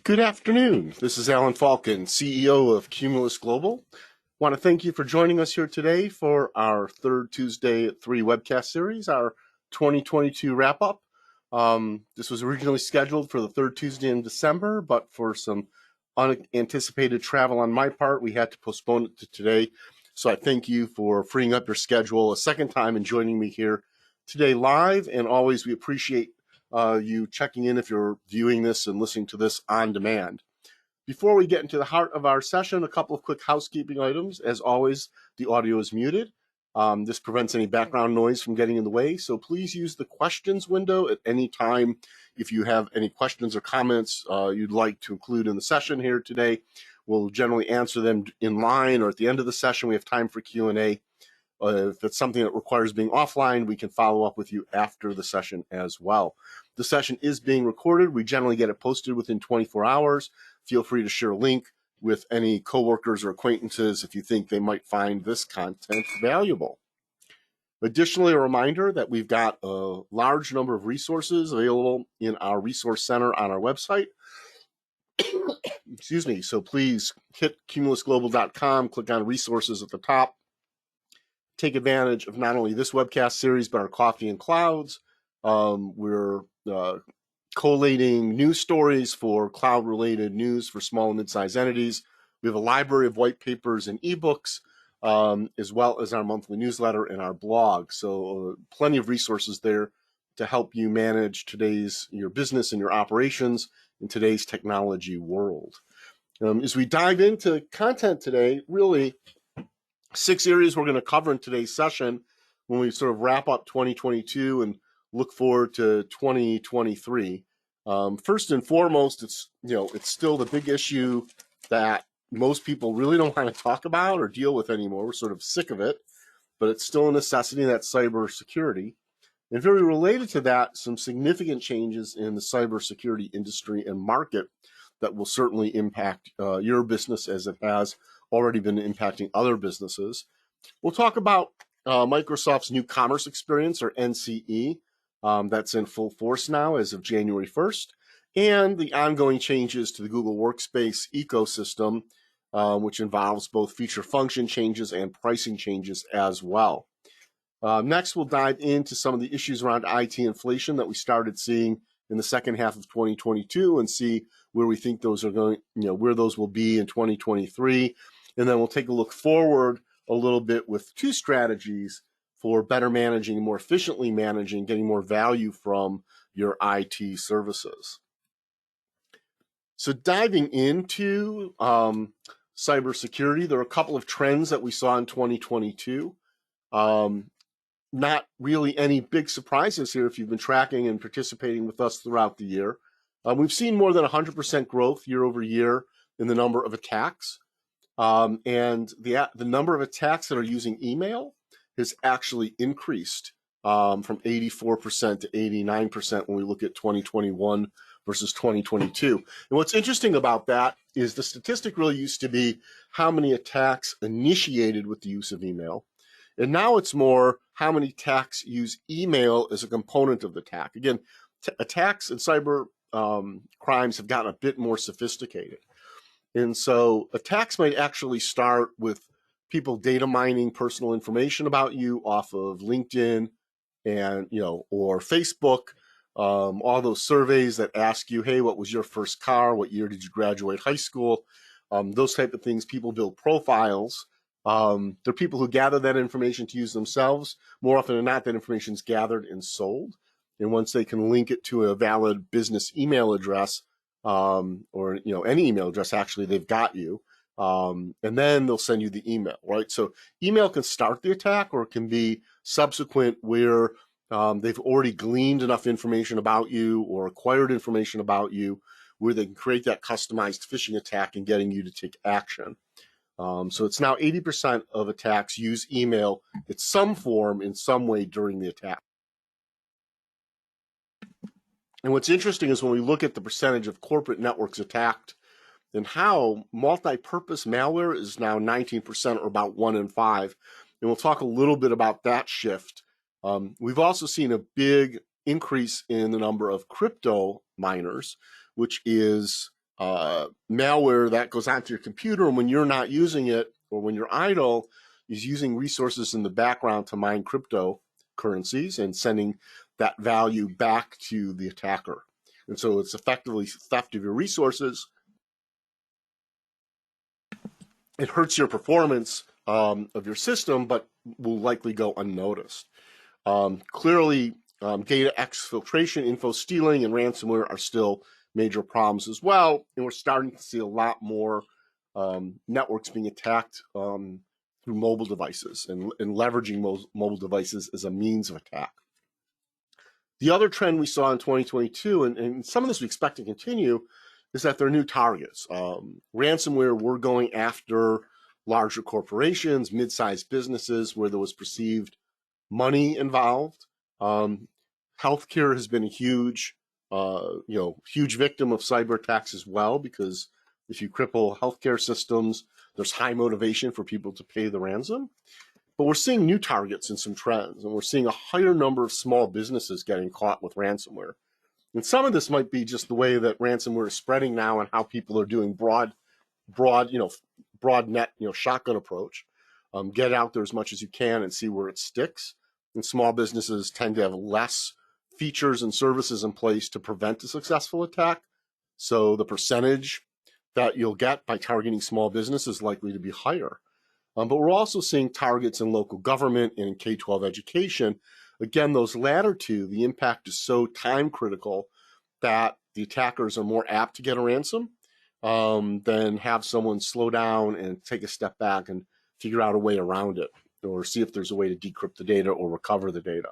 Good afternoon. This is Alan Falcon, CEO of Cumulus Global. I want to thank you for joining us here today for our third Tuesday at 3 webcast series, our 2022 wrap-up. This was originally scheduled for the third Tuesday in December, but for some unanticipated travel on my part, we had to postpone it to today. So I thank you for freeing up your schedule a second time and joining me here today live. And always we appreciate you checking in if you're viewing this and listening to this on demand. Before we get into the heart of our session, a couple of quick housekeeping items. As always, the audio is muted. This prevents any background noise from getting in the way, so please use the questions window at any time if you have any questions or comments you'd like to include in the session here today. We'll generally answer them in line, or at the end of the session we have time for Q&A. If it's something that requires being offline, we can follow up with you after the session as well. The session is being recorded. We generally get it posted within 24 hours. Feel free to share a link with any coworkers or acquaintances if you think they might find this content valuable. Additionally, a reminder that we've got a large number of resources available in our resource center on our website. Excuse me. So please hit cumulusglobal.com, click on resources at the top. Take advantage of not only this webcast series, but our Coffee and Clouds. We're collating news stories for cloud-related news for small and mid-sized entities. We have a library of white papers and ebooks, as well as our monthly newsletter and our blog. So plenty of resources there to help you manage your business and your operations in today's technology world. As we dive into content today, really 6 areas we're going to cover in today's session when we sort of wrap up 2022 and look forward to 2023. First and foremost, it's still the big issue that most people really don't want to talk about or deal with anymore. We're sort of sick of it, but it's still a necessity, that's cybersecurity. And very related to that, some significant changes in the cybersecurity industry and market that will certainly impact your business as it has already been impacting other businesses. We'll talk about Microsoft's new commerce experience, or NCE, that's in full force now as of January 1st, and the ongoing changes to the Google Workspace ecosystem, which involves both feature function changes and pricing changes as well. Next, we'll dive into some of the issues around IT inflation that we started seeing in the second half of 2022 and see where we think those are going, where those will be in 2023. And then we'll take a look forward a little bit with 2 strategies for better managing, more efficiently managing, getting more value from your IT services. So diving into cybersecurity, there are a couple of trends that we saw in 2022. Not really any big surprises here if you've been tracking and participating with us throughout the year. We've seen more than 100% growth year over year in the number of attacks. And the number of attacks that are using email has actually increased from 84% to 89% when we look at 2021 versus 2022. And what's interesting about that is the statistic really used to be how many attacks initiated with the use of email. And now it's more how many attacks use email as a component of the attack. Again, attacks and cyber crimes have gotten a bit more sophisticated. And so attacks might actually start with people data mining personal information about you off of LinkedIn and, or Facebook, all those surveys that ask you, hey, what was your first car? What year did you graduate high school? Those type of things. People build profiles. They're people who gather that information to use themselves. More often than not, that information is gathered and sold. And once they can link it to a valid business email address, or any email address, actually, they've got you. And then they'll send you the email, right? So email can start the attack, or it can be subsequent where they've already gleaned enough information about you or acquired information about you where they can create that customized phishing attack and getting you to take action. So it's now 80% of attacks use email in some form, in some way during the attack. And what's interesting is when we look at the percentage of corporate networks attacked and how multi-purpose malware is now 19%, or about 1 in 5. And we'll talk a little bit about that shift. We've also seen a big increase in the number of crypto miners, which is malware that goes onto your computer, and when you're not using it or when you're idle, is using resources in the background to mine cryptocurrencies and sending that value back to the attacker. And so it's effectively theft of your resources. It hurts your performance of your system, but will likely go unnoticed. Clearly, data exfiltration, info stealing, and ransomware are still major problems as well, and we're starting to see a lot more networks being attacked through mobile devices and leveraging mobile devices as a means of attack. The other trend we saw in 2022, and some of this we expect to continue, is that there are new targets. Ransomware, we're going after larger corporations, mid-sized businesses where there was perceived money involved. Healthcare has been a huge victim of cyber attacks as well, because if you cripple healthcare systems, there's high motivation for people to pay the ransom. But we're seeing new targets and some trends, and we're seeing a higher number of small businesses getting caught with ransomware. And some of this might be just the way that ransomware is spreading now and how people are doing broad net, shotgun approach. Get out there as much as you can and see where it sticks. And small businesses tend to have less features and services in place to prevent a successful attack. So the percentage that you'll get by targeting small business is likely to be higher. But we're also seeing targets in local government and in K-12 education. Again, those latter two, the impact is so time critical that the attackers are more apt to get a ransom than have someone slow down and take a step back and figure out a way around it, or see if there's a way to decrypt the data or recover the data.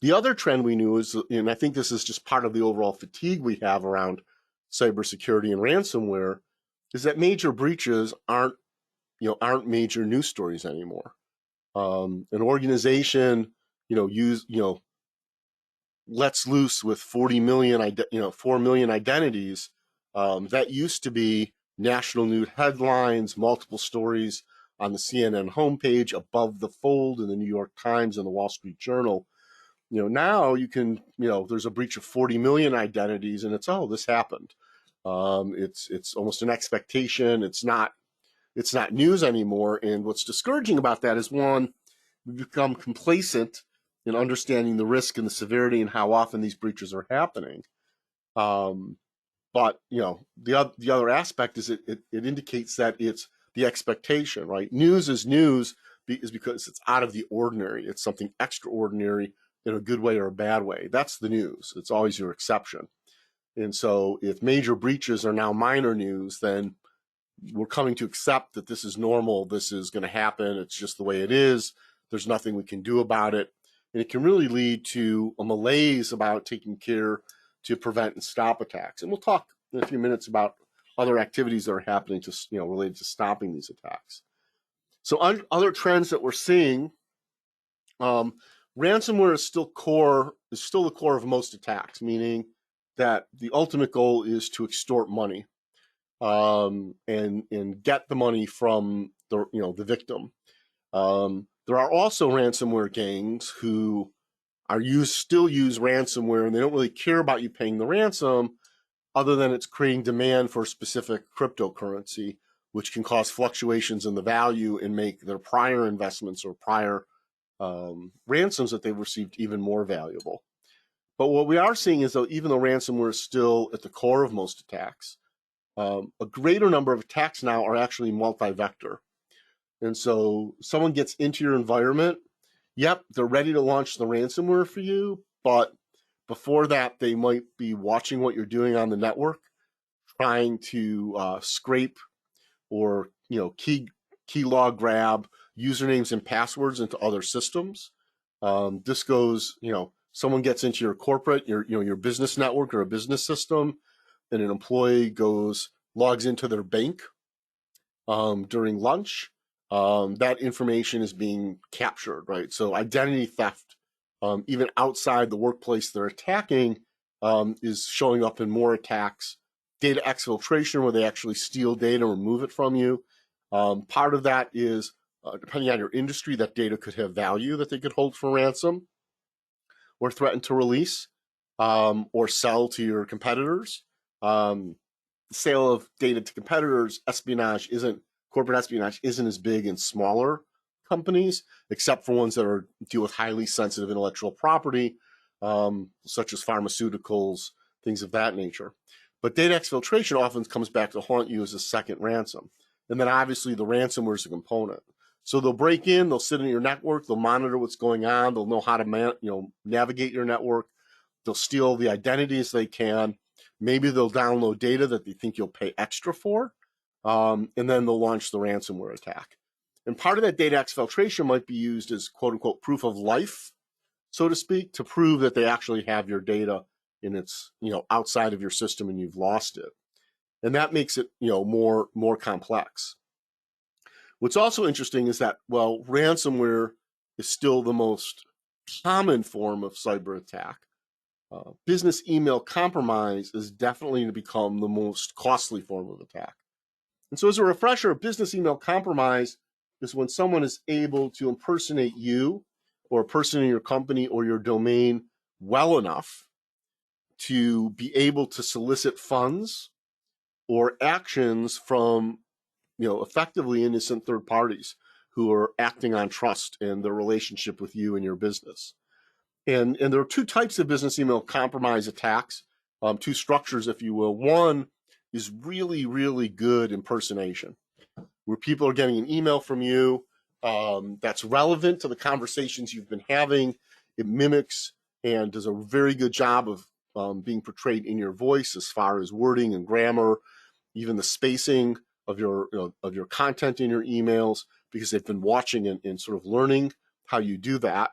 The other trend we knew is, and I think this is just part of the overall fatigue we have around cybersecurity and ransomware, is that major breaches aren't major news stories anymore. An organization, lets loose with 4 million identities. That used to be national news headlines, multiple stories on the CNN homepage, above the fold in the New York Times and the Wall Street Journal. Now you can, there's a breach of 40 million identities, and it's, this happened. It's almost an expectation. It's not news anymore. And what's discouraging about that is, one, we've become complacent in understanding the risk and the severity and how often these breaches are happening. But the other aspect is it indicates that it's the expectation, right? News is news is because it's out of the ordinary. It's something extraordinary in a good way or a bad way. That's the news. It's always your exception. And so if major breaches are now minor news, then we're coming to accept that this is normal. This is going to happen. It's just the way it is. There's nothing we can do about it. And it can really lead to a malaise about taking care to prevent and stop attacks. And we'll talk in a few minutes about other activities that are happening to, related to stopping these attacks. So other trends that we're seeing, ransomware is still the core of most attacks, meaning that the ultimate goal is to extort money and get the money from the victim. There are also ransomware gangs who still use ransomware, and they don't really care about you paying the ransom, other than it's creating demand for a specific cryptocurrency, which can cause fluctuations in the value and make their prior investments or prior ransoms that they've received even more valuable. But what we are seeing is, even though ransomware is still at the core of most attacks, a greater number of attacks now are actually multi-vector. And so someone gets into your environment, yep, they're ready to launch the ransomware for you, but before that, they might be watching what you're doing on the network, trying to scrape or key log grab usernames and passwords into other systems. This goes, someone gets into your corporate, your business network or a business system, and an employee logs into their bank during lunch. That information is being captured, right? So identity theft, even outside the workplace they're attacking, is showing up in more attacks. Data exfiltration, where they actually steal data and remove it from you. Part of that is, depending on your industry, that data could have value that they could hold for ransom or threaten to release or sell to your competitors. sale of data to competitors, corporate espionage isn't as big in smaller companies, except for ones that deal with highly sensitive intellectual property, such as pharmaceuticals, things of that nature. But data exfiltration often comes back to haunt you as a second ransom. And then obviously the ransomware is a component. So they'll break in, they'll sit in your network, they'll monitor what's going on, they'll know how to navigate your network, they'll steal the identities they can. Maybe they'll download data that they think you'll pay extra for, and then they'll launch the ransomware attack. And part of that data exfiltration might be used as quote unquote proof of life, so to speak, to prove that they actually have your data and it's outside of your system and you've lost it. And that makes it more complex. What's also interesting is that, well, ransomware is still the most common form of cyber attack. Business email compromise is definitely to become the most costly form of attack. And so as a refresher, business email compromise is when someone is able to impersonate you or a person in your company or your domain well enough to be able to solicit funds or actions from effectively innocent third parties who are acting on trust in their relationship with you and your business. And there are two types of business email compromise attacks, two structures, if you will. One is really, really good impersonation, where people are getting an email from you that's relevant to the conversations you've been having. It mimics and does a very good job of being portrayed in your voice as far as wording and grammar, even the spacing of your content in your emails, because they've been watching and sort of learning how you do that.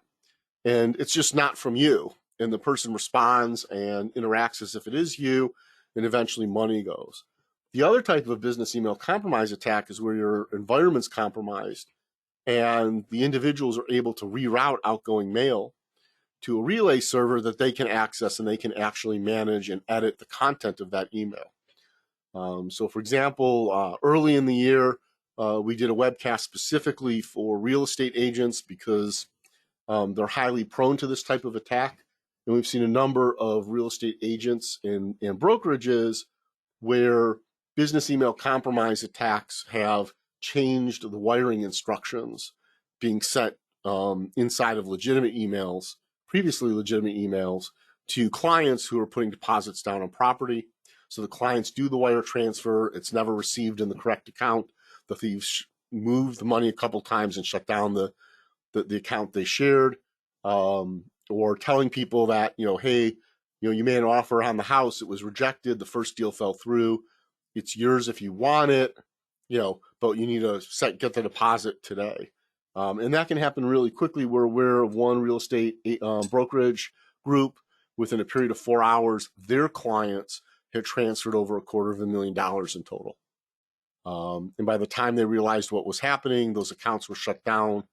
And it's just not from you. And the person responds and interacts as if it is you, and eventually money goes. The other type of business email compromise attack is where your environment's compromised and the individuals are able to reroute outgoing mail to a relay server that they can access, and they can actually manage and edit the content of that email. So for example, early in the year, we did a webcast specifically for real estate agents because they're highly prone to this type of attack. And we've seen a number of real estate agents and brokerages where business email compromise attacks have changed the wiring instructions being sent inside of previously legitimate emails, to clients who are putting deposits down on property. So the clients do the wire transfer. It's never received in the correct account. The thieves moved the money a couple times and shut down the account they shared, or telling people that, hey, you made an offer on the house, it was rejected, the first deal fell through, it's yours if you want it, but you need to get the deposit today. And that can happen really quickly. We're aware of one real estate brokerage group, within a period of 4 hours, their clients had transferred over $250,000 in total. And by the time they realized what was happening, those accounts were shut down.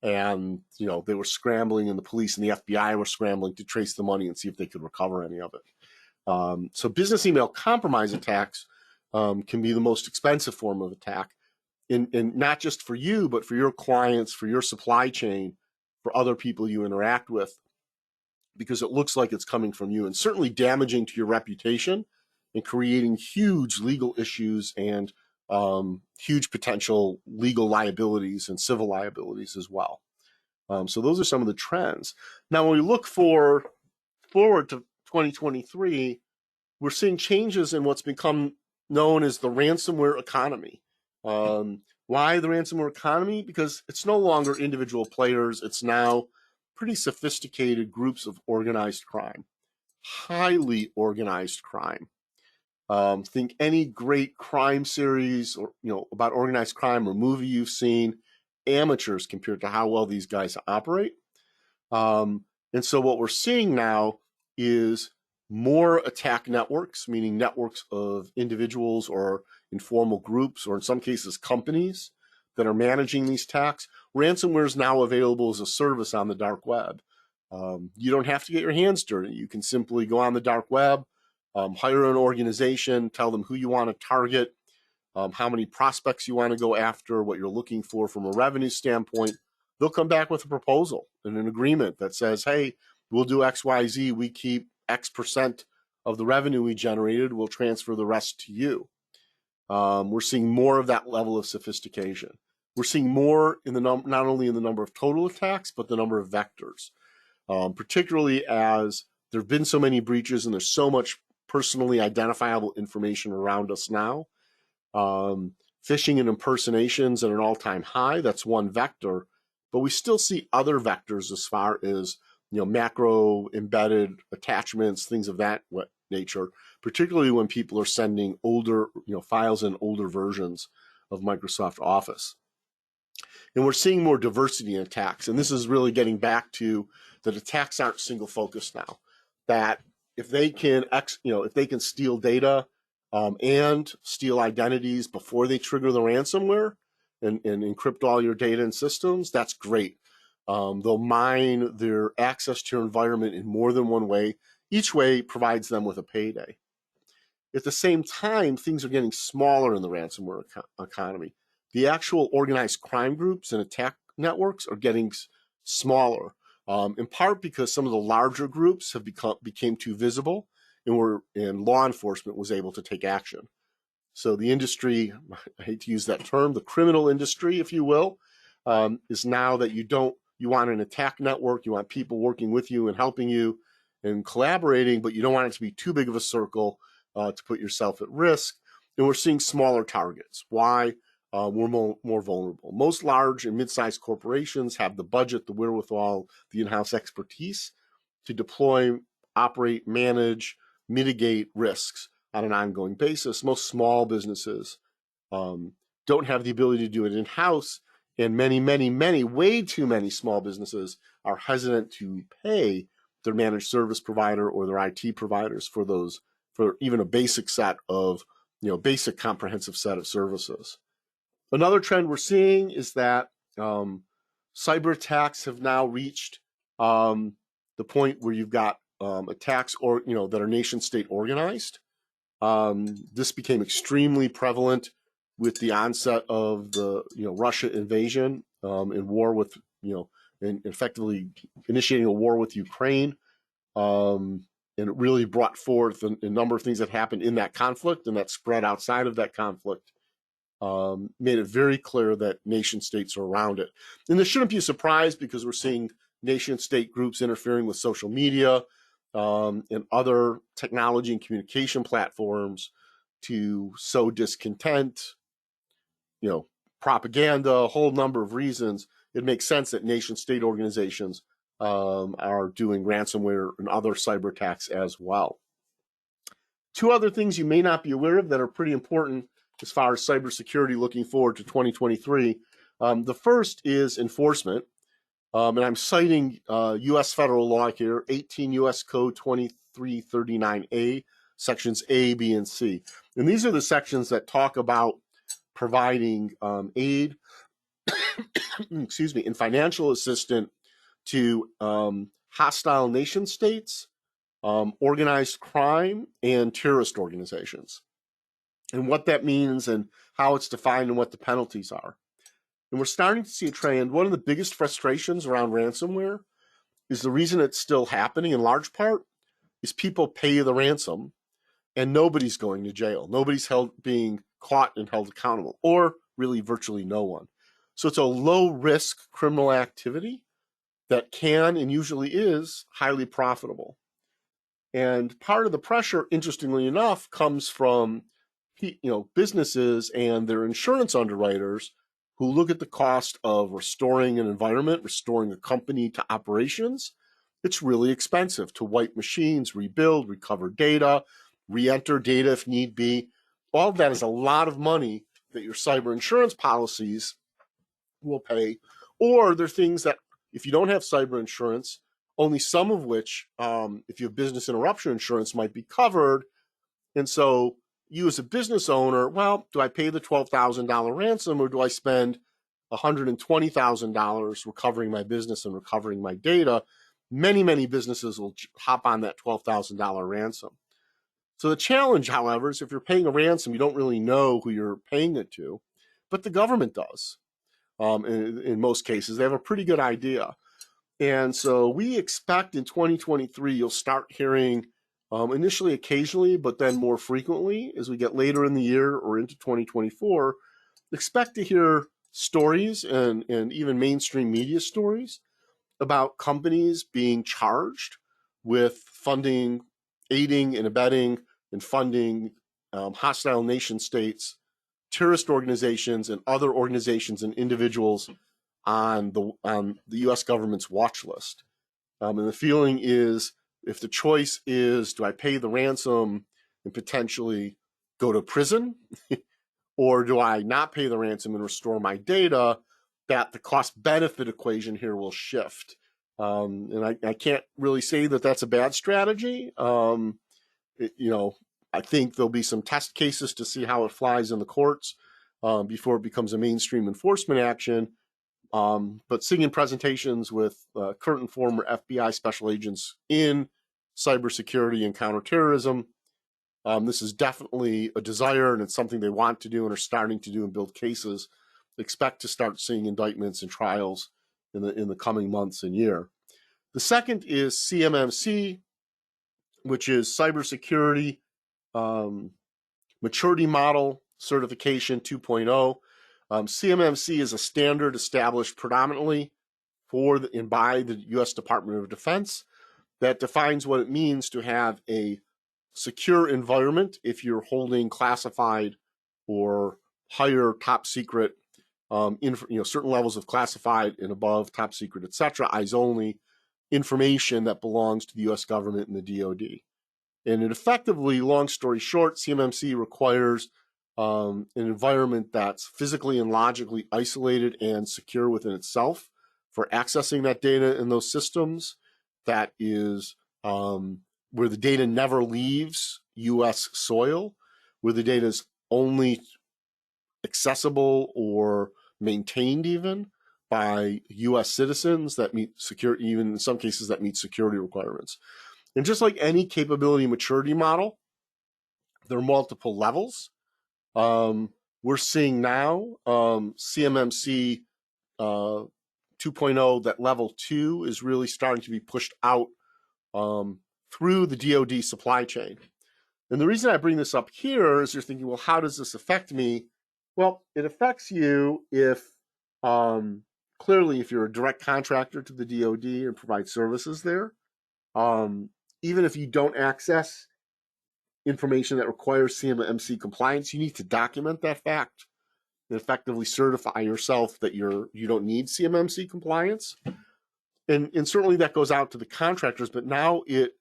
And, they were scrambling, and the police and the FBI were scrambling to trace the money and see if they could recover any of it. So business email compromise attacks can be the most expensive form of attack, and not just for you, but for your clients, for your supply chain, for other people you interact with, because it looks like it's coming from you, and certainly damaging to your reputation and creating huge legal issues and huge potential legal liabilities and civil liabilities as well. So those are some of the trends. Now, when we look forward to 2023, we're seeing changes in what's become known as the ransomware economy. Why the ransomware economy? Because it's no longer individual players. It's now pretty sophisticated groups of organized crime, highly organized crime. Think any great crime series or about organized crime or movie you've seen, amateurs compared to how well these guys operate. And so what we're seeing now is more attack networks, meaning networks of individuals or informal groups, or in some cases companies, that are managing these attacks. Ransomware is now available as a service on the dark web. You don't have to get your hands dirty. You can simply go on the dark web, hire an organization, tell them who you want to target, how many prospects you want to go after, what you're looking for from a revenue standpoint. They'll come back with a proposal and an agreement that says, hey, we'll do X, Y, Z. We keep X% of the revenue we generated, we'll transfer the rest to you. We're seeing more of that level of sophistication. We're seeing more in the not only in the number of total attacks, but the number of vectors, particularly as there have been so many breaches and there's so much personally identifiable information around us now. Phishing and impersonations at an all-time high, that's one vector, but we still see other vectors as far as macro embedded attachments, things of that nature, particularly when people are sending older files in older versions of Microsoft Office. And we're seeing more diversity in attacks. And this is really getting back to that attacks aren't single focused now. That if they can steal data and steal identities before they trigger the ransomware and encrypt all your data and systems, that's great. They'll mine their access to your environment in more than one way. Each way provides them with a payday. At the same time, things are getting smaller in the ransomware economy. The actual organized crime groups and attack networks are getting smaller, in part because some of the larger groups have became too visible, and law enforcement was able to take action. So the industry, I hate to use that term, the criminal industry, if you will, is now that you want an attack network, you want people working with you and helping you and collaborating, but you don't want it to be too big of a circle to put yourself at risk. And we're seeing smaller targets. Why? We're more vulnerable. Most large and mid-sized corporations have the budget, the wherewithal, the in-house expertise to deploy, operate, manage, mitigate risks on an ongoing basis. Most small businesses don't have the ability to do it in-house, and many, way too many small businesses are hesitant to pay their managed service provider or their IT providers for even a basic set of, basic comprehensive set of services. Another trend we're seeing is that cyber attacks have now reached the point where you've got attacks that are nation state organized. This became extremely prevalent with the onset of the Russia invasion and war with and effectively initiating a war with Ukraine, and it really brought forth a number of things that happened in that conflict and that spread outside of that conflict. Made it very clear that nation states are around it. And this shouldn't be a surprise because we're seeing nation state groups interfering with social media and other technology and communication platforms to sow discontent, propaganda, a whole number of reasons. It makes sense that nation state organizations are doing ransomware and other cyber attacks as well. Two other things you may not be aware of that are pretty important as far as cybersecurity looking forward to 2023. The first is enforcement. And I'm citing U.S. federal law here, 18 U.S. Code 2339A, sections A, B, and C. And these are the sections that talk about providing aid, and financial assistance to hostile nation states, organized crime, and terrorist organizations, and what that means and how it's defined and what the penalties are. And we're starting to see a trend. One of the biggest frustrations around ransomware is the reason it's still happening in large part is people pay the ransom and nobody's going to jail. Nobody's being caught and held accountable, or really virtually no one. So it's a low risk criminal activity that can and usually is highly profitable. And part of the pressure, interestingly enough, comes from businesses and their insurance underwriters who look at the cost of restoring an environment, restoring a company to operations. It's really expensive to wipe machines, rebuild, recover data, re-enter data if need be. All of that is a lot of money that your cyber insurance policies will pay. Or there are things that if you don't have cyber insurance, only some of which, if you have business interruption insurance, might be covered. And so you as a business owner, well, do I pay the $12,000 ransom or do I spend $120,000 recovering my business and recovering my data? Many businesses will hop on that $12,000 ransom. So the challenge, however, is if you're paying a ransom, you don't really know who you're paying it to, but the government does. In most cases, they have a pretty good idea. And so we expect in 2023, you'll start hearing initially occasionally, but then more frequently as we get later in the year or into 2024. Expect to hear stories and even mainstream media stories about companies being charged with funding, aiding and abetting and funding hostile nation states, terrorist organizations, and other organizations and individuals on the U.S. government's watch list. And the feeling is, if the choice is, do I pay the ransom and potentially go to prison, or do I not pay the ransom and restore my data, that the cost-benefit equation here will shift. And I can't really say that that's a bad strategy. I think there'll be some test cases to see how it flies in the courts before it becomes a mainstream enforcement action. But seeing in presentations with current and former FBI special agents in cybersecurity and counterterrorism, this is definitely a desire, and it's something they want to do and are starting to do and build cases. Expect to start seeing indictments and trials in the coming months and year. The second is CMMC, which is Cybersecurity Maturity Model Certification 2.0. CMMC is a standard established predominantly for and by the U.S. Department of Defense that defines what it means to have a secure environment if you're holding classified or higher top secret, certain levels of classified and above top secret, etc., eyes only information that belongs to the U.S. government and the DoD. And it effectively, long story short, CMMC requires an environment that's physically and logically isolated and secure within itself for accessing that data in those systems. That is where the data never leaves U.S. soil, where the data is only accessible or maintained even by U.S. citizens that meet security, even in some cases that meet security requirements. And just like any capability maturity model, there are multiple levels. We're seeing now CMMC 2.0, that level 2 is really starting to be pushed out through the DoD supply chain. And the reason I bring this up here is you're thinking, well, how does this affect me? Well, it affects you if, clearly, if you're a direct contractor to the DoD and provide services there, even if you don't access information that requires CMMC compliance, you need to document that fact and effectively certify yourself that you don't need CMMC compliance. And certainly that goes out to the contractors, but now it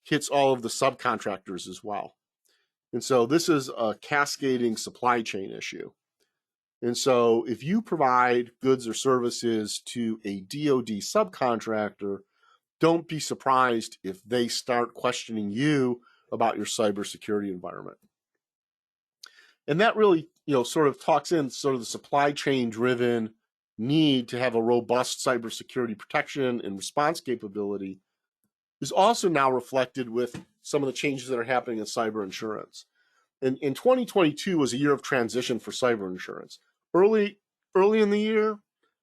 hits all of the subcontractors as well. And so this is a cascading supply chain issue. And so if you provide goods or services to a DoD subcontractor, don't be surprised if they start questioning you about your cybersecurity environment. And that really, sort of talks in sort of the supply chain driven need to have a robust cybersecurity protection and response capability is also now reflected with some of the changes that are happening in cyber insurance. And in 2022 was a year of transition for cyber insurance. Early in the year,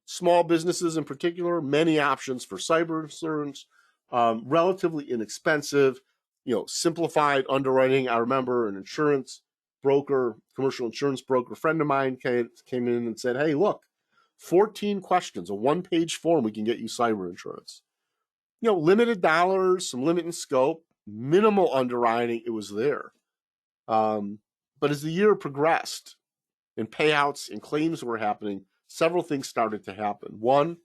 small businesses in particular, many options for cyber insurance, relatively inexpensive, simplified underwriting. I remember an insurance broker, commercial insurance broker friend of mine came in and said, hey, look, 14 questions, a one-page form, we can get you cyber insurance. Limited dollars, some limited scope, minimal underwriting, it was there. But as the year progressed and payouts and claims were happening, several things started to happen. One,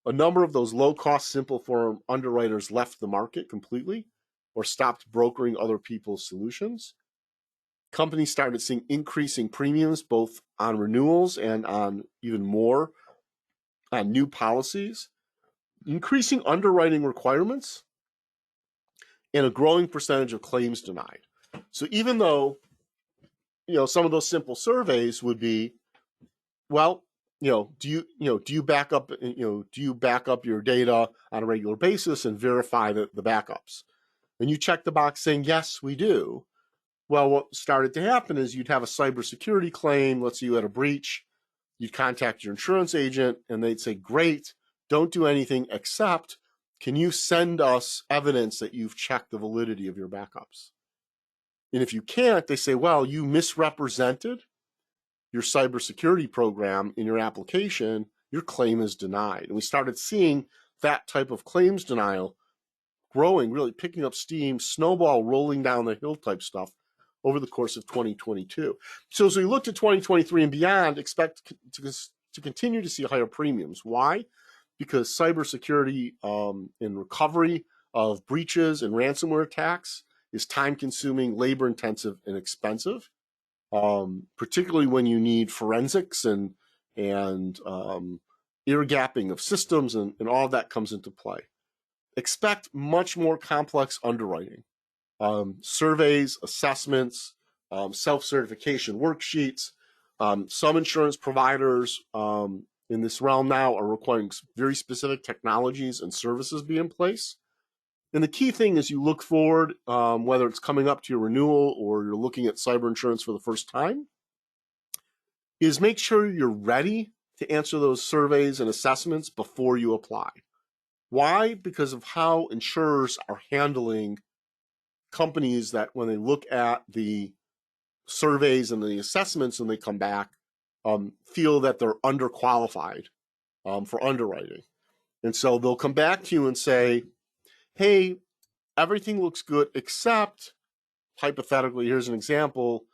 a number of those low-cost, simple form underwriters left the market completely or stopped brokering other people's solutions. Companies started seeing increasing premiums both on renewals and on even more on new policies, increasing underwriting requirements, and a growing percentage of claims denied. So even though, some of those simple surveys would be, well, do you back up your data on a regular basis and verify the backups? And you check the box saying, yes, we do. Well, what started to happen is you'd have a cybersecurity claim. Let's say you had a breach. You'd contact your insurance agent and they'd say, great, don't do anything except can you send us evidence that you've checked the validity of your backups? And if you can't, they say, well, you misrepresented your cybersecurity program in your application, your claim is denied. And we started seeing that type of claims denial growing, really picking up steam, snowball rolling down the hill type stuff over the course of 2022. So as we look to 2023 and beyond, expect to continue to see higher premiums. Why? Because cybersecurity and recovery of breaches and ransomware attacks is time-consuming, labor-intensive, and expensive, particularly when you need forensics and ear gapping of systems, and all of that comes into play. Expect much more complex underwriting, surveys, assessments, self-certification worksheets. Some insurance providers in this realm now are requiring very specific technologies and services be in place. And the key thing is you look forward, whether it's coming up to your renewal or you're looking at cyber insurance for the first time, is make sure you're ready to answer those surveys and assessments before you apply. Why? Because of how insurers are handling companies that when they look at the surveys and the assessments and they come back, feel that they're underqualified for underwriting. And so they'll come back to you and say, hey, everything looks good except, hypothetically, here's an example,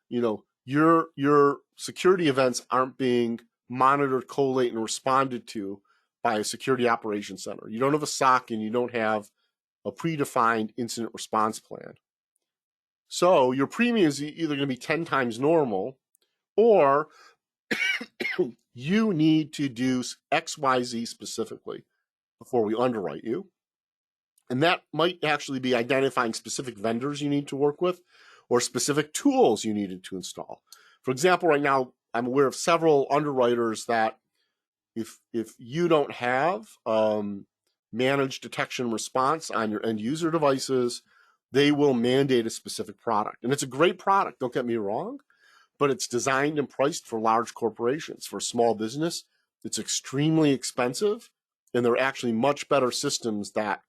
your security events aren't being monitored, collated, and responded to by a security operations center. You don't have a SOC and you don't have a predefined incident response plan. So your premium is either going to be 10 times normal, or you need to do XYZ specifically before we underwrite you. And that might actually be identifying specific vendors you need to work with or specific tools you needed to install. For example, right now, I'm aware of several underwriters that if you don't have managed detection and response on your end user devices, they will mandate a specific product. And it's a great product, don't get me wrong, but it's designed and priced for large corporations. For small business, it's extremely expensive, and there are actually much better systems that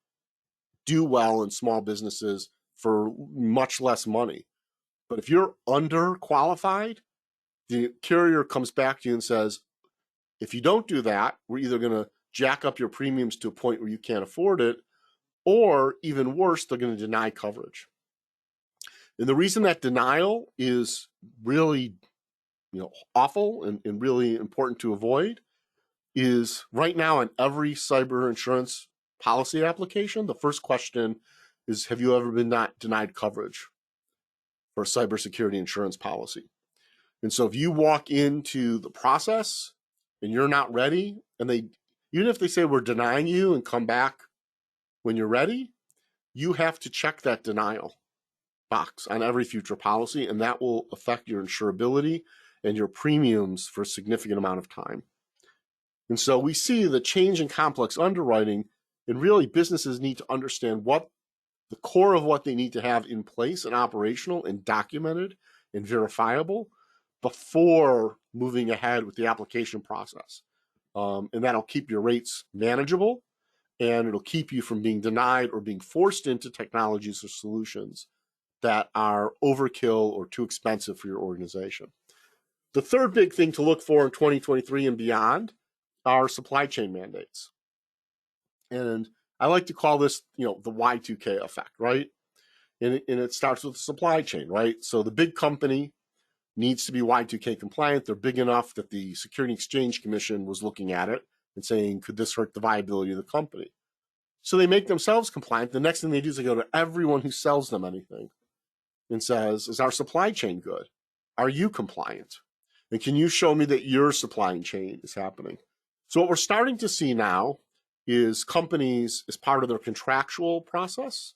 do well in small businesses for much less money. But if you're underqualified, the carrier comes back to you and says, if you don't do that, we're either going to jack up your premiums to a point where you can't afford it, or even worse, they're going to deny coverage. And the reason that denial is really awful and really important to avoid is right now in every cyber insurance policy application, the first question is, have you ever been denied coverage for a cybersecurity insurance policy? And so if you walk into the process and you're not ready, and even if they say we're denying you and come back when you're ready, you have to check that denial box on every future policy, and that will affect your insurability and your premiums for a significant amount of time. And so we see the change in complex underwriting, and really businesses need to understand what the core of what they need to have in place and operational and documented and verifiable before moving ahead with the application process. And that'll keep your rates manageable, and it'll keep you from being denied or being forced into technologies or solutions that are overkill or too expensive for your organization. The third big thing to look for in 2023 and beyond are supply chain mandates. And I like to call this, the Y2K effect, right? And it starts with the supply chain, right? So the big company needs to be Y2K compliant. They're big enough that the Security and Exchange Commission was looking at it and saying, could this hurt the viability of the company? So they make themselves compliant. The next thing they do is they go to everyone who sells them anything and says, is our supply chain good? Are you compliant? And can you show me that your supply chain is happening? So what we're starting to see now is companies, as part of their contractual process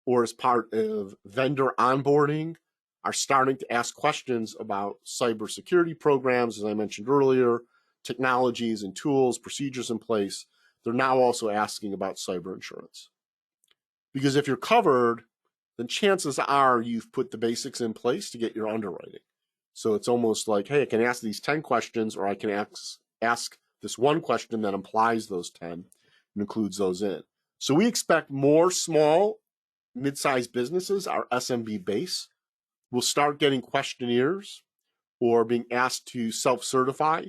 or as part of vendor onboarding, are starting to ask questions about cybersecurity programs, as I mentioned earlier, technologies and tools, procedures in place. They're now also asking about cyber insurance. Because if you're covered, then chances are you've put the basics in place to get your underwriting. So it's almost like, hey, I can ask these 10 questions, or I can ask this one question that implies those 10 and includes those in. So we expect more small, mid-sized businesses, our SMB base, will start getting questionnaires or being asked to self-certify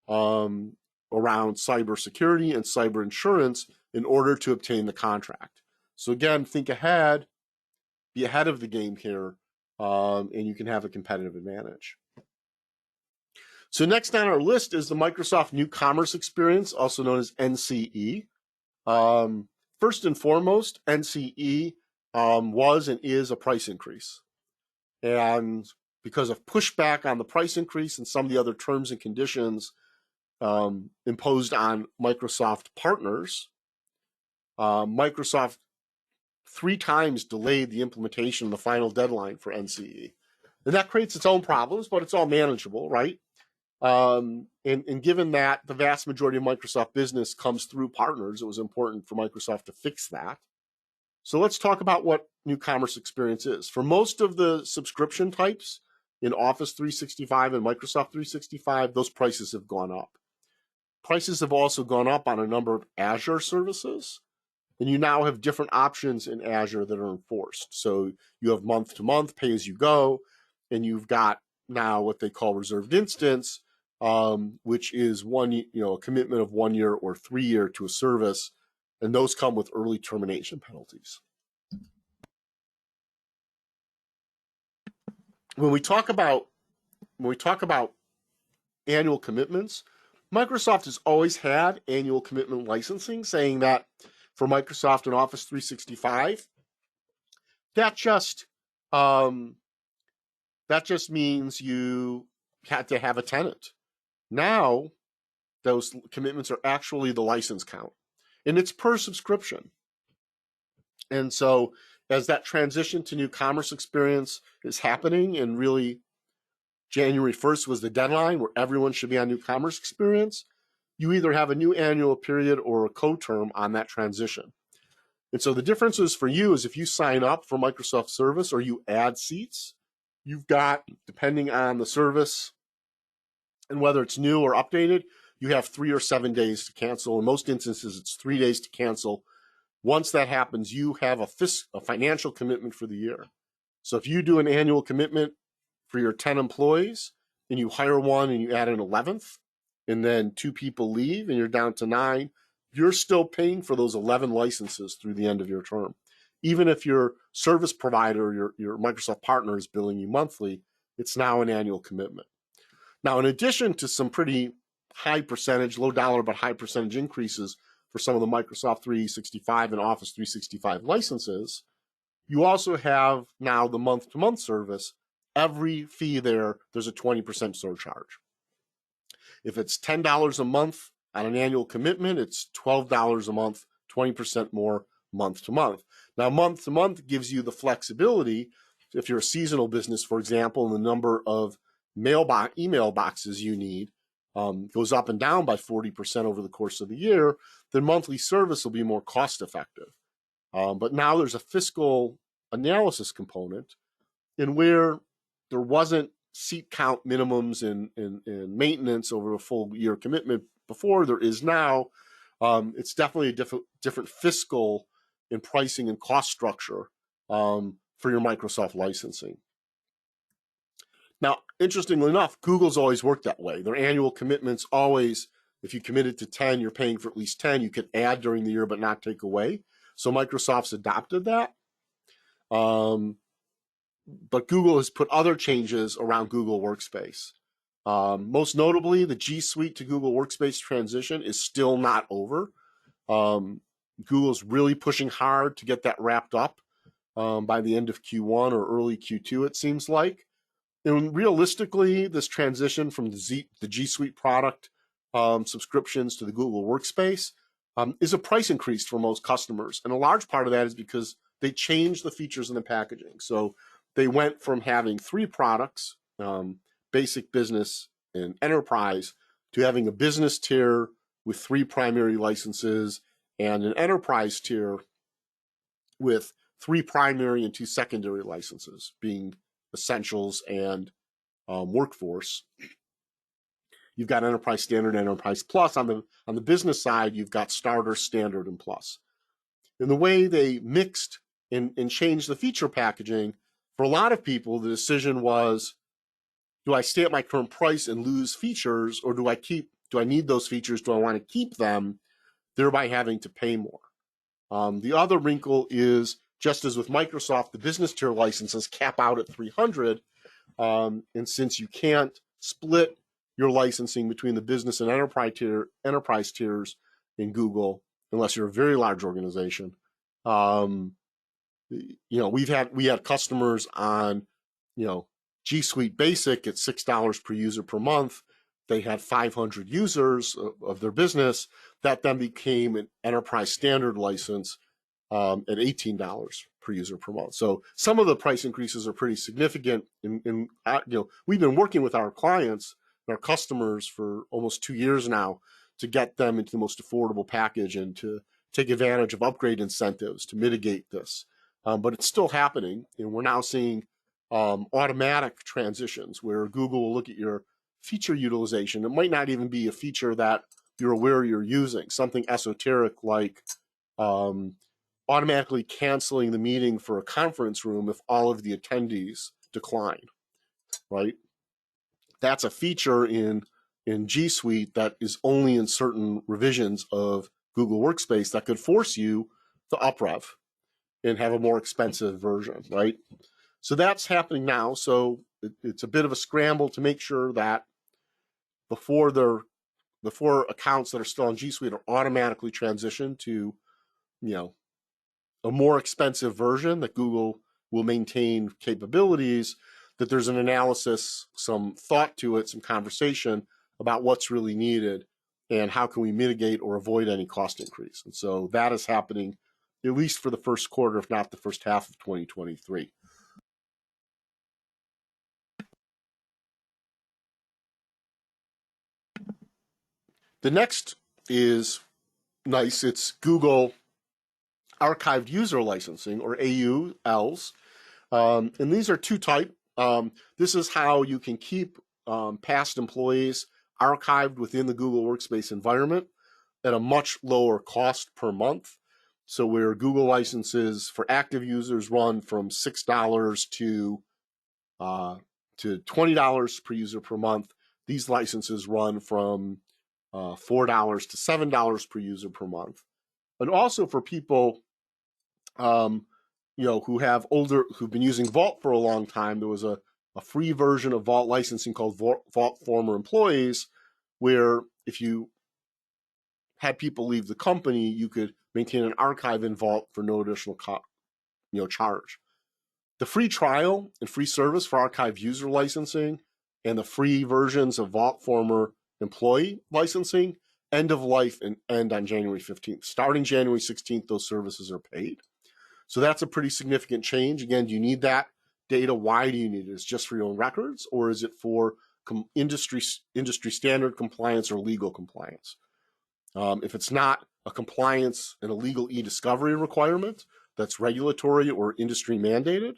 around cybersecurity and cyber insurance in order to obtain the contract. So again, think ahead, be ahead of the game here, and you can have a competitive advantage. So next on our list is the Microsoft New Commerce Experience, also known as NCE. First and foremost, NCE was and is a price increase. And because of pushback on the price increase and some of the other terms and conditions imposed on Microsoft partners, Microsoft 3 times delayed the implementation of the final deadline for NCE. And that creates its own problems, but it's all manageable, right? And given that the vast majority of Microsoft business comes through partners, it was important for Microsoft to fix that. So let's talk about what New Commerce Experience is. For most of the subscription types in Office 365 and Microsoft 365, those prices have gone up. Prices have also gone up on a number of Azure services, and you now have different options in Azure that are enforced. So you have month-to-month, pay-as-you-go, and you've got now what they call reserved instance, which is a commitment of 1 year or 3 year to a service, and those come with early termination penalties. When we talk about annual commitments, Microsoft has always had annual commitment licensing, saying that for Microsoft and Office 365, that just means you had to have a tenant. Now, those commitments are actually the license count, and it's per subscription. And so as that transition to New Commerce Experience is happening, and really January 1st was the deadline where everyone should be on New Commerce Experience, you either have a new annual period or a co-term on that transition. And so the differences for you is if you sign up for Microsoft service or you add seats, you've got, depending on the service and whether it's new or updated, you have 3 or 7 days to cancel. In most instances, it's 3 days to cancel. Once that happens, you have a financial commitment for the year. So if you do an annual commitment for your 10 employees and you hire one and you add an 11th, and then 2 people leave and you're down to 9, you're still paying for those 11 licenses through the end of your term. Even if your service provider, your Microsoft partner is billing you monthly, it's now an annual commitment. Now, in addition to some pretty high percentage, low dollar, but high percentage increases for some of the Microsoft 365 and Office 365 licenses, you also have now the month-to-month service. Every fee there's a 20% surcharge. If it's $10 a month on an annual commitment, it's $12 a month, 20% more month to month. Now, month to month gives you the flexibility. If you're a seasonal business, for example, and the number of email boxes you need goes up and down by 40% over the course of the year, then monthly service will be more cost effective. But now there's a fiscal analysis component in where there wasn't seat count minimums and maintenance over a full year commitment before, there is now. It's definitely a different fiscal and pricing and cost structure for your Microsoft licensing. Now, interestingly enough, Google's always worked that way. Their annual commitments always, if you committed to 10, you're paying for at least 10. You could add during the year but not take away. So Microsoft's adopted that. But Google has put other changes around Google Workspace. Most notably, the G Suite to Google Workspace transition is still not over. Google's really pushing hard to get that wrapped up by the end of Q1 or early Q2, it seems like. And realistically, this transition from the G Suite product subscriptions to the Google Workspace is a price increase for most customers. And a large part of that is because they changed the features in the packaging. So they went from having 3 products, basic, business, and enterprise, to having a business tier with 3 primary licenses and an enterprise tier with 3 primary and 2 secondary licenses, being Essentials and Workforce. You've got Enterprise Standard and Enterprise Plus. On the business side, you've got Starter, Standard, and Plus. And the way they mixed and changed the feature packaging, for a lot of people, the decision was, do I stay at my current price and lose features, or do I need those features? Do I want to keep them, thereby having to pay more? The other wrinkle is, just as with Microsoft, the business tier licenses cap out at 300. And since you can't split your licensing between the business and enterprise tiers in Google, unless you're a very large organization, we had customers on, G Suite Basic at $6 per user per month. They had 500 users of their business. That then became an enterprise standard license at $18 per user per month. So some of the price increases are pretty significant. We've been working with our clients and our customers for almost 2 years now to get them into the most affordable package and to take advantage of upgrade incentives to mitigate this. But it's still happening, and we're now seeing automatic transitions where Google will look at your feature utilization. It might not even be a feature that you're aware you're using, something esoteric like automatically canceling the meeting for a conference room if all of the attendees decline, right? That's a feature in G Suite that is only in certain revisions of Google Workspace that could force you to uprev and have a more expensive version, right? So that's happening now. So it's a bit of a scramble to make sure that before accounts that are still on G Suite are automatically transitioned to, a more expensive version that Google will maintain capabilities, that there's an analysis, some thought to it, some conversation about what's really needed and how can we mitigate or avoid any cost increase. And so that is happening at least for the first quarter, if not the first half of 2023. The next is nice. It's Google Archived User Licensing, or AULs. And these are two types. This is how you can keep past employees archived within the Google Workspace environment at a much lower cost per month. So where Google licenses for active users run from $6 to $20 per user per month, these licenses run from $4 to $7 per user per month. And also for people who've been using Vault for a long time, there was a free version of Vault licensing called Vault Former Employees, where if you had people leave the company, you could maintain an archive in Vault for no additional charge. The free trial and free service for archive user licensing and the free versions of Vault Former Employee licensing end of life and end on January 15th. Starting January 16th, those services are paid. So that's a pretty significant change. Again, do you need that data? Why do you need it? Is it just for your own records, or is it for industry standard compliance or legal compliance? If it's not a compliance and a legal e-discovery requirement that's regulatory or industry mandated,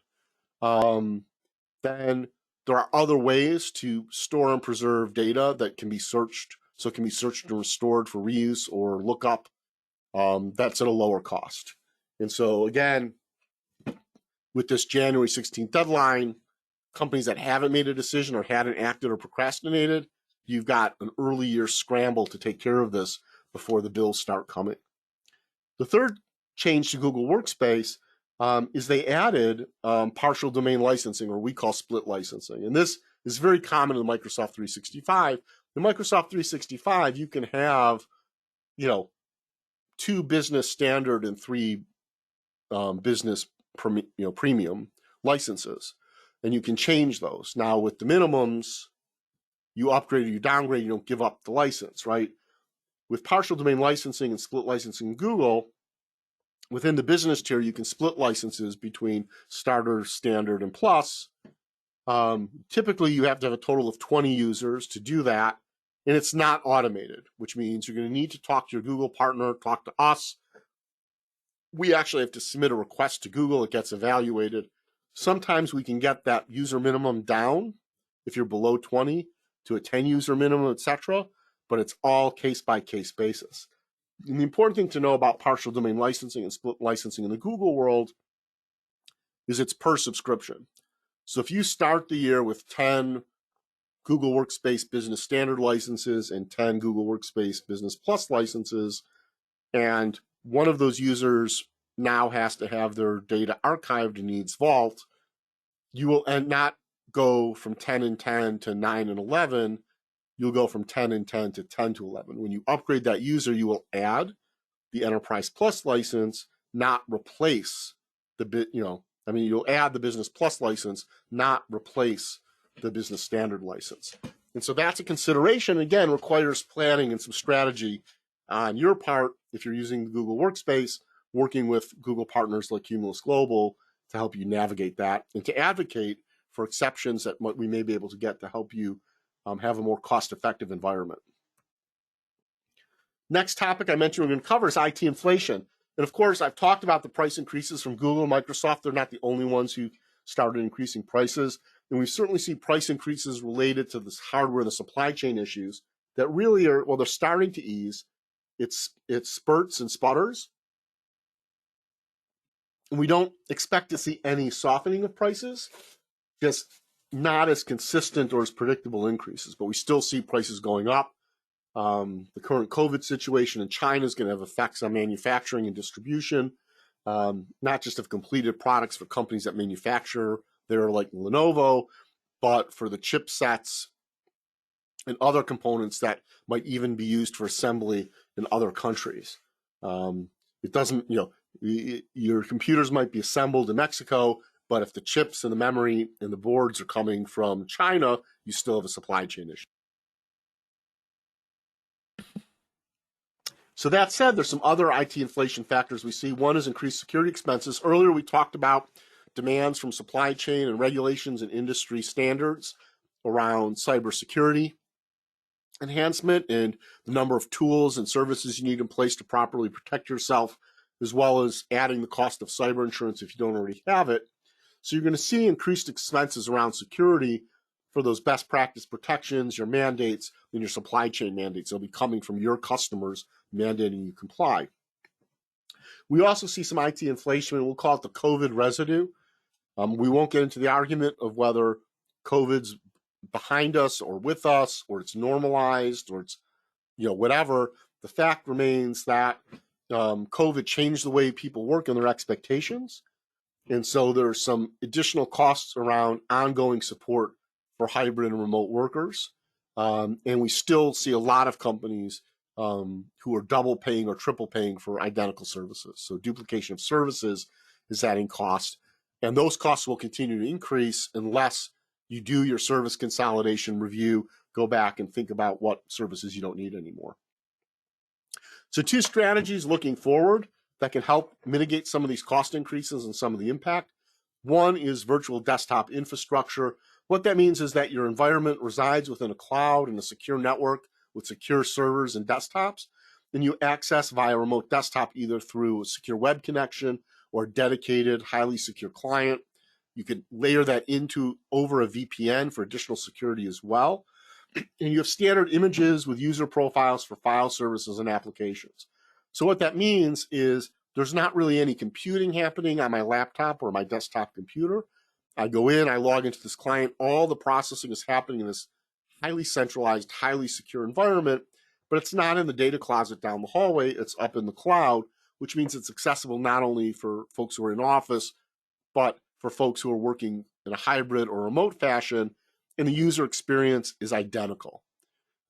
then there are other ways to store and preserve data that can be searched. So it can be searched and restored for reuse or lookup. That's at a lower cost. And so again, with this January 16th deadline, companies that haven't made a decision or hadn't acted or procrastinated, you've got an early year scramble to take care of this before the bills start coming. The third change to Google Workspace is they added partial domain licensing, or we call split licensing. And this is very common in the Microsoft 365. In Microsoft 365, you can have, 2 business standard and 3 business premium licenses, and you can change those. Now with the minimums, you upgrade or you downgrade, you don't give up the license, right? With partial domain licensing and split licensing in Google, within the business tier, you can split licenses between starter, standard, and plus. Typically, you have to have a total of 20 users to do that, and it's not automated, which means you're going to need to talk to your Google partner, talk to us. We actually have to submit a request to Google. It gets evaluated. Sometimes we can get that user minimum down if you're below 20 to a 10 user minimum, etc. But it's all case by case basis. And the important thing to know about partial domain licensing and split licensing in the Google world is it's per subscription. So if you start the year with 10 Google Workspace Business Standard licenses and 10 Google Workspace Business Plus licenses, and one of those users now has to have their data archived and needs Vault, you will not go from 10 and 10 to 9 and 11. You'll go from 10 and 10 to 10 to 11. When you upgrade that user, you will add the Enterprise Plus license, not replace the you'll add the Business Plus license, not replace the Business Standard license. And so that's a consideration. Again, requires planning and some strategy on your part if you're using the Google Workspace, working with Google partners like Cumulus Global to help you navigate that and to advocate for exceptions that we may be able to get to help you have a more cost-effective environment. Next topic I mentioned we're going to cover is IT inflation. And of course, I've talked about the price increases from Google and Microsoft. They're not the only ones who started increasing prices. And we've certainly seen price increases related to this hardware, the supply chain issues that really are, well, they're starting to ease. It's spurts and sputters. And we don't expect to see any softening of prices, just not as consistent or as predictable increases, but we still see prices going up. The current COVID situation in China is going to have effects on manufacturing and distribution, not just of completed products for companies that manufacture there like Lenovo, but for the chipsets and other components that might even be used for assembly in other countries. It doesn't, your computers might be assembled in Mexico, but if the chips and the memory and the boards are coming from China, you still have a supply chain issue. So that said, there's some other IT inflation factors we see. One is increased security expenses. Earlier, we talked about demands from supply chain and regulations and industry standards around cybersecurity enhancement and the number of tools and services you need in place to properly protect yourself, as well as adding the cost of cyber insurance if you don't already have it. So you're going to see increased expenses around security for those best practice protections, your mandates, and your supply chain mandates. They'll be coming from your customers mandating you comply. We also see some IT inflation, and we'll call it the COVID residue. We won't get into the argument of whether COVID's behind us or with us, or it's normalized, or it's, whatever. The fact remains that COVID changed the way people work and their expectations. And so there's some additional costs around ongoing support for hybrid and remote workers. And we still see a lot of companies who are double paying or triple paying for identical services. So duplication of services is adding cost. And those costs will continue to increase unless you do your service consolidation review, go back and think about what services you don't need anymore. So 2 strategies looking forward that can help mitigate some of these cost increases and some of the impact. One is virtual desktop infrastructure. What that means is that your environment resides within a cloud and a secure network with secure servers and desktops, and you access via remote desktop either through a secure web connection or a dedicated, highly secure client. You can layer that over a VPN for additional security as well. And you have standard images with user profiles for file services and applications. So what that means is there's not really any computing happening on my laptop or my desktop computer. I go in, I log into this client, all the processing is happening in this highly centralized, highly secure environment, but it's not in the data closet down the hallway, it's up in the cloud, which means it's accessible not only for folks who are in office, but for folks who are working in a hybrid or remote fashion, and the user experience is identical.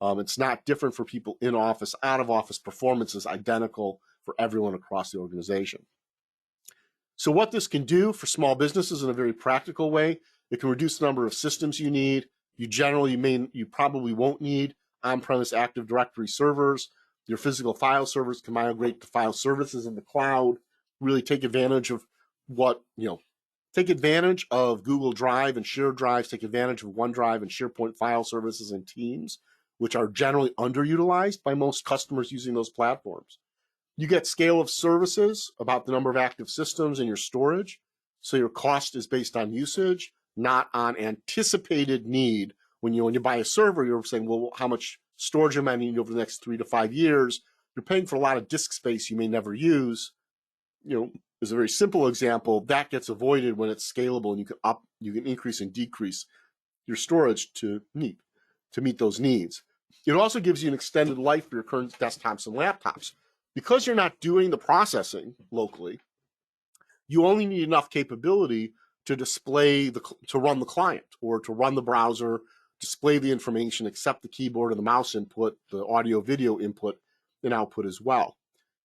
It's not different for people in office, out of office. Performance is identical for everyone across the organization. So what this can do for small businesses in a very practical way, it can reduce the number of systems you need. You probably won't need on-premise Active Directory servers. Your physical file servers can migrate to file services in the cloud, really take advantage of take advantage of Google Drive and shared drives, take advantage of OneDrive and SharePoint file services and Teams, which are generally underutilized by most customers using those platforms. You get scale of services about the number of active systems in your storage. So your cost is based on usage, not on anticipated need. When you buy a server, you're saying, well, how much storage am I needing over the next 3 to 5 years? you're paying for a lot of disk space you may never use. As a very simple example, that gets avoided when it's scalable, and you can increase and decrease your storage to meet those needs. It also gives you an extended life for your current desktops and laptops. Because you're not doing the processing locally, you only need enough capability to to run the client or to run the browser, display the information, accept the keyboard and the mouse input, the audio video input and output as well.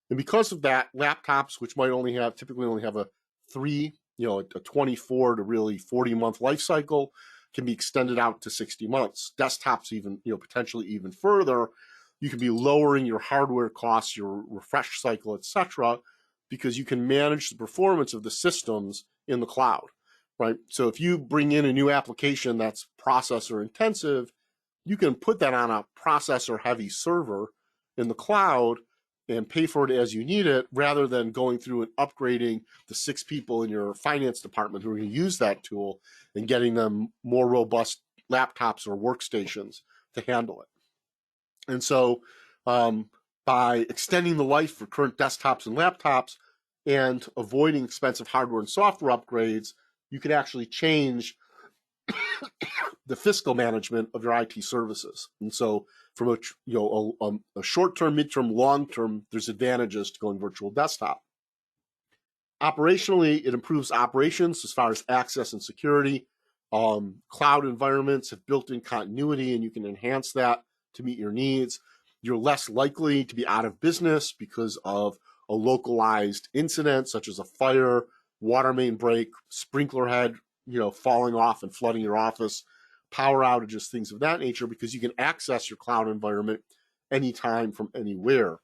And because of that, laptops, which might typically only have a 24 to really 40-month life cycle, can be extended out to 60 months. Desktops even, potentially even further. You can be lowering your hardware costs, your refresh cycle, etc., because you can manage the performance of the systems in the cloud, right? So if you bring in a new application that's processor intensive, you can put that on a processor heavy server in the cloud and pay for it as you need it, rather than going through and upgrading the 6 people in your finance department who are going to use that tool and getting them more robust laptops or workstations to handle it. And so by extending the life for current desktops and laptops and avoiding expensive hardware and software upgrades, you can actually change the fiscal management of your IT services. And so from a short-term, mid-term, long-term, there's advantages to going virtual desktop. Operationally, it improves operations as far as access and security. Cloud environments have built-in continuity, and you can enhance that to meet your needs. You're less likely to be out of business because of a localized incident, such as a fire, water main break, sprinkler head, falling off and flooding your office, power outages, things of that nature, because you can access your cloud environment anytime from anywhere.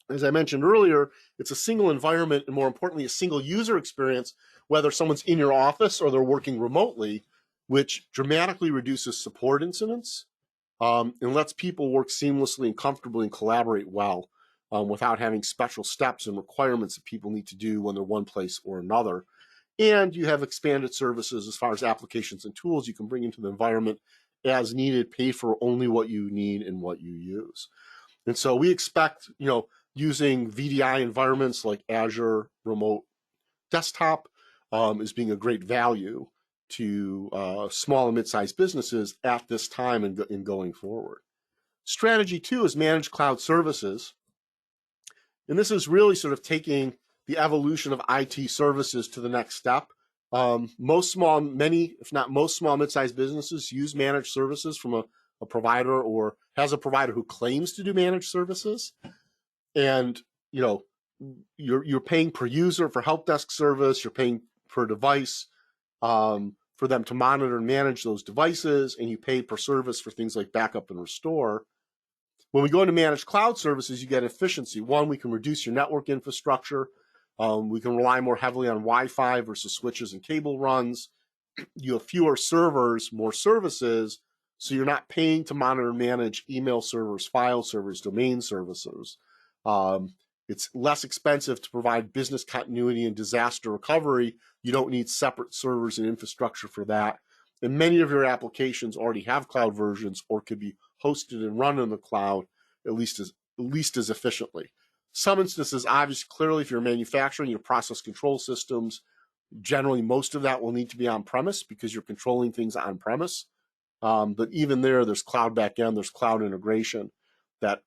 As I mentioned earlier, it's a single environment, and more importantly, a single user experience, whether someone's in your office or they're working remotely, which dramatically reduces support incidents and lets people work seamlessly and comfortably and collaborate well without having special steps and requirements that people need to do when they're one place or another. And you have expanded services as far as applications and tools you can bring into the environment as needed, pay for only what you need and what you use. And so we expect, using VDI environments like Azure Remote Desktop as being a great value to small and mid-sized businesses at this time and going forward. Strategy 2 is manage cloud services. And this is really sort of taking the evolution of IT services to the next step. Many, if not most small mid-sized businesses use managed services from a provider, or has a provider who claims to do managed services. And, you're paying per user for help desk service, you're paying per device for them to monitor and manage those devices, and you pay per service for things like backup and restore. When we go into managed cloud services, you get efficiency. One, we can reduce your network infrastructure. We can rely more heavily on Wi-Fi versus switches and cable runs. You have fewer servers, more services, so you're not paying to monitor and manage email servers, file servers, domain services. It's less expensive to provide business continuity and disaster recovery. You don't need separate servers and infrastructure for that. And many of your applications already have cloud versions or could be hosted and run in the cloud at least as efficiently. Some instances, obviously, clearly, if you're manufacturing your process control systems, generally most of that will need to be on-premise because you're controlling things on-premise. But even there's cloud backend, there's cloud integration that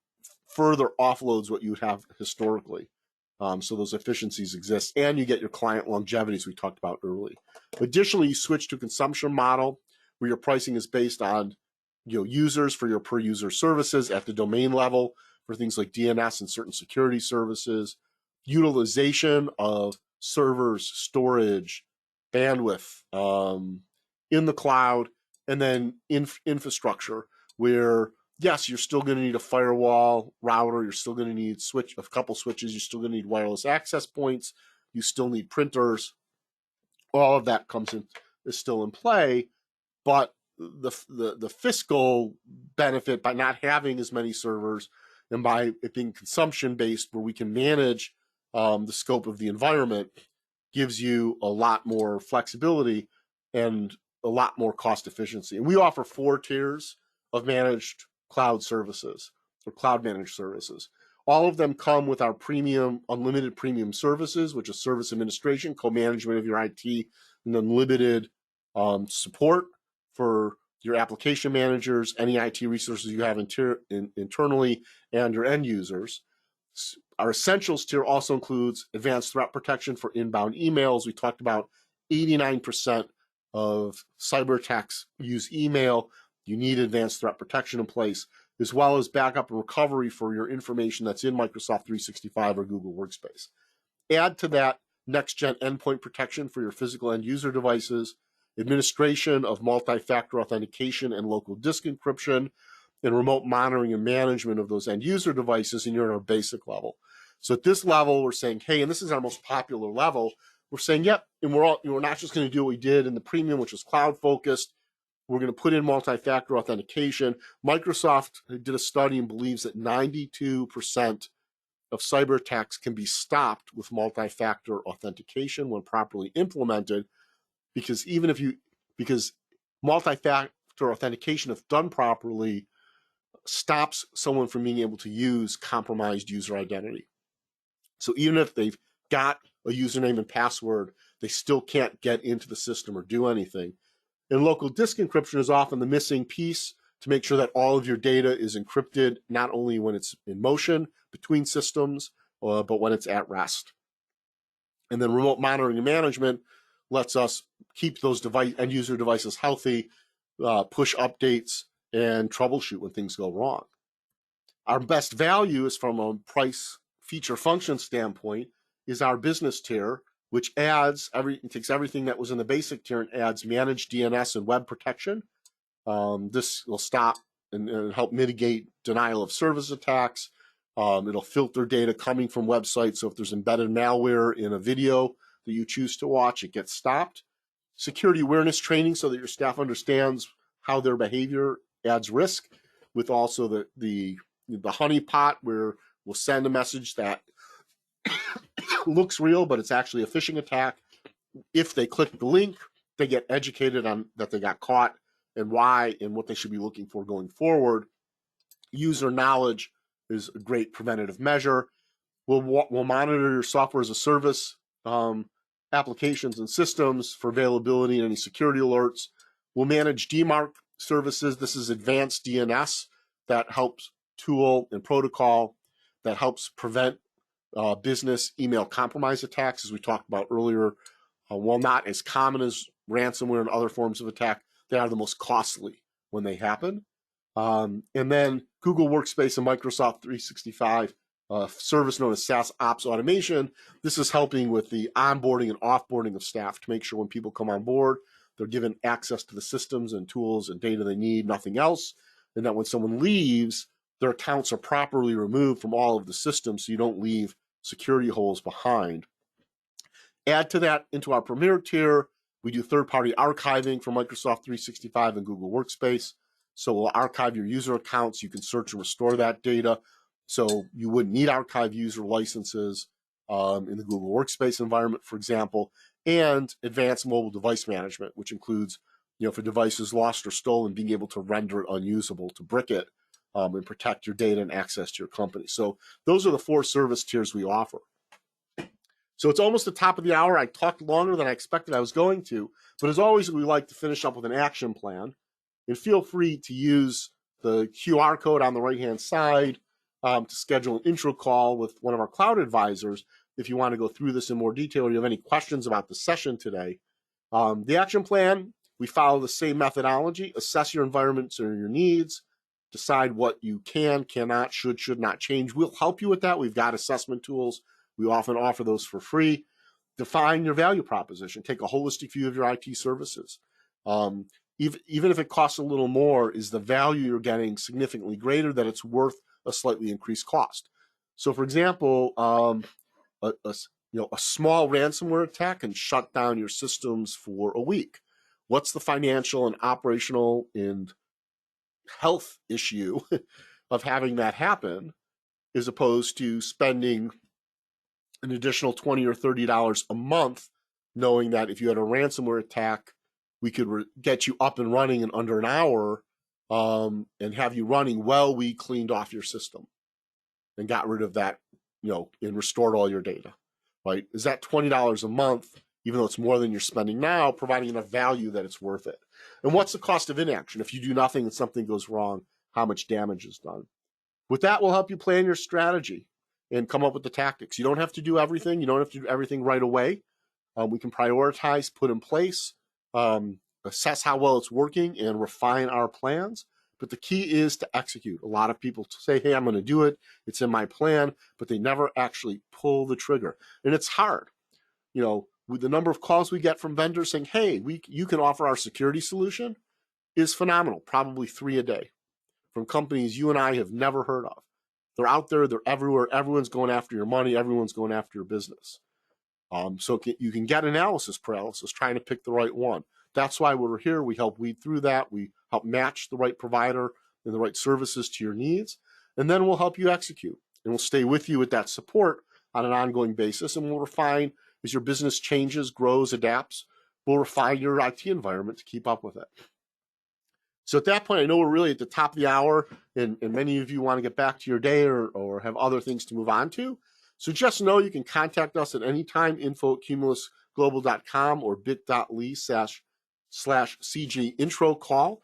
further offloads what you would have historically. So those efficiencies exist, and you get your client longevity, as we talked about early. Additionally, you switch to a consumption model where your pricing is based on users for your per user services at the domain level for things like DNS and certain security services, utilization of servers, storage, bandwidth in the cloud, and then infrastructure where, yes, you're still going to need a firewall router, you're still going to need a couple switches, you're still going to need wireless access points, you still need printers. All of that is still in play, but the fiscal benefit by not having as many servers and by it being consumption-based, where we can manage the scope of the environment, gives you a lot more flexibility and a lot more cost efficiency. And we offer 4 tiers of managed cloud services or cloud managed services. All of them come with our premium, unlimited premium services, which is service administration, co-management of your IT, and unlimited support for your application managers, any IT resources you have internally, and your end users. Our essentials tier also includes advanced threat protection for inbound emails. We talked about 89% of cyber attacks use email. You need advanced threat protection in place, as well as backup and recovery for your information that's in Microsoft 365 or Google Workspace. Add to that next-gen endpoint protection for your physical end user devices, administration of multi-factor authentication and local disk encryption, and remote monitoring and management of those end user devices, and you're at our basic level. So at this level, we're saying, hey, and this is our most popular level, we're saying, yep, and we're not just going to do what we did in the premium, which was cloud-focused. We're going to put in multi-factor authentication. Microsoft did a study and believes that 92% of cyber attacks can be stopped with multi-factor authentication when properly implemented, because because multi-factor authentication, if done properly, stops someone from being able to use compromised user identity. So even if they've got a username and password, they still can't get into the system or do anything. And local disk encryption is often the missing piece to make sure that all of your data is encrypted, not only when it's in motion between systems, but when it's at rest. And then remote monitoring and management lets us keep those end user devices healthy, push updates, and troubleshoot when things go wrong. Our best value is from a price feature function standpoint is our business tier, which takes everything that was in the basic tier and adds managed DNS and web protection. This will stop and help mitigate denial of service attacks. It'll filter data coming from websites. So if there's embedded malware in a video that you choose to watch, it gets stopped. Security awareness training so that your staff understands how their behavior adds risk, with also the honeypot where we'll send a message that looks real, but it's actually a phishing attack. If they click the link, they get educated on that they got caught and why and what they should be looking for going forward. User knowledge is a great preventative measure. We'll monitor your software as a service applications and systems for availability and any security alerts. We'll manage DMARC services. This is advanced DNS that helps tool and protocol that helps prevent business email compromise attacks, as we talked about earlier. While not as common as ransomware and other forms of attack, they are the most costly when they happen. And then Google Workspace and Microsoft 365 service known as SaaS Ops Automation. This is helping with the onboarding and offboarding of staff to make sure when people come on board, they're given access to the systems and tools and data they need, nothing else. And that when someone leaves, their accounts are properly removed from all of the systems so you don't leave security holes behind. Add to that into our Premier tier, we do third-party archiving for Microsoft 365 and Google Workspace. So we'll archive your user accounts. You can search and restore that data. So you wouldn't need archive user licenses in the Google Workspace environment, for example, and advanced mobile device management, which includes, if a device is lost or stolen, being able to render it unusable, to brick it, and protect your data and access to your company. So those are the 4 service tiers we offer. So it's almost the top of the hour. I talked longer than I expected I was going to, but as always, we like to finish up with an action plan. And feel free to use the QR code on the right-hand side to schedule an intro call with one of our cloud advisors if you want to go through this in more detail or you have any questions about the session today. The action plan, we follow the same methodology: assess your environments or your needs, decide what you can, cannot, should not change. We'll help you with that. We've got assessment tools. We often offer those for free. Define your value proposition. Take a holistic view of your IT services. Even if it costs a little more, is the value you're getting significantly greater that it's worth a slightly increased cost? So, for example, a small ransomware attack can shut down your systems for a week. What's the financial and operational and health issue of having that happen, as opposed to spending an additional $20 or $30 a month, knowing that if you had a ransomware attack, we could get you up and running in under an hour and have you running well, we cleaned off your system. and got rid of that, and restored all your data, right? Is that $20 a month, even though it's more than you're spending now, providing enough value that it's worth it? And what's the cost of inaction? If you do nothing and something goes wrong, how much damage is done? With that, we'll help you plan your strategy and come up with the tactics. You don't have to do everything. You don't have to do everything right away. We can prioritize, put in place, assess how well it's working, and refine our plans. But the key is to execute. A lot of people say, hey, I'm going to do it. It's in my plan, but they never actually pull the trigger. And it's hard. With the number of calls we get from vendors saying, hey, you can offer our security solution is phenomenal, probably 3 a day, from companies you and I have never heard of. They're out there, they're everywhere, everyone's going after your money, everyone's going after your business. So you can get analysis paralysis trying to pick the right one. That's why we're here. We help weed through that. We help match the right provider and the right services to your needs. And then we'll help you execute. And we'll stay with you with that support on an ongoing basis. And we'll refine as your business changes, grows, adapts. We'll refine your IT environment to keep up with it. So at that point, I know we're really at the top of the hour, and many of you want to get back to your day or have other things to move on to. So just know you can contact us at any time, info@cumulusglobal.com or bit.ly/CG intro call.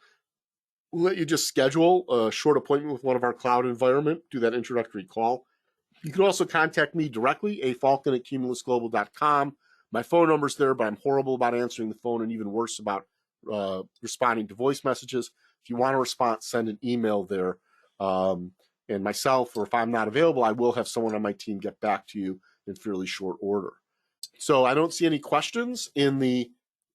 We'll let you just schedule a short appointment with one of our cloud environment, do that introductory call. You can also contact me directly, falcon@cumulusglobal.com. My phone number's there, but I'm horrible about answering the phone and even worse about responding to voice messages. If you want to respond, send an email there. And myself, or if I'm not available, I will have someone on my team get back to you in fairly short order. So I don't see any questions in the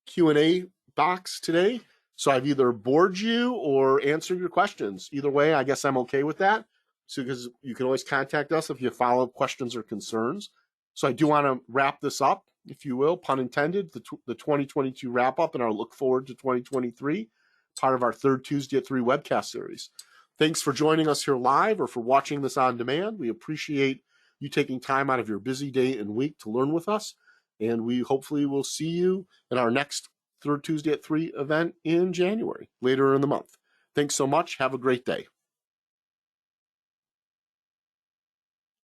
Q&A box today. So I've either bored you or answered your questions. Either way, I guess I'm okay with that. So because you can always contact us if you have follow-up questions or concerns. So I do want to wrap this up, if you will, pun intended, the 2022 wrap-up and our look forward to 2023, part of our third Tuesday at 3 webcast series. Thanks for joining us here live or for watching this on demand. We appreciate you taking time out of your busy day and week to learn with us. And we hopefully will see you in our next third Tuesday at 3 event in January, later in the month. Thanks so much. Have a great day.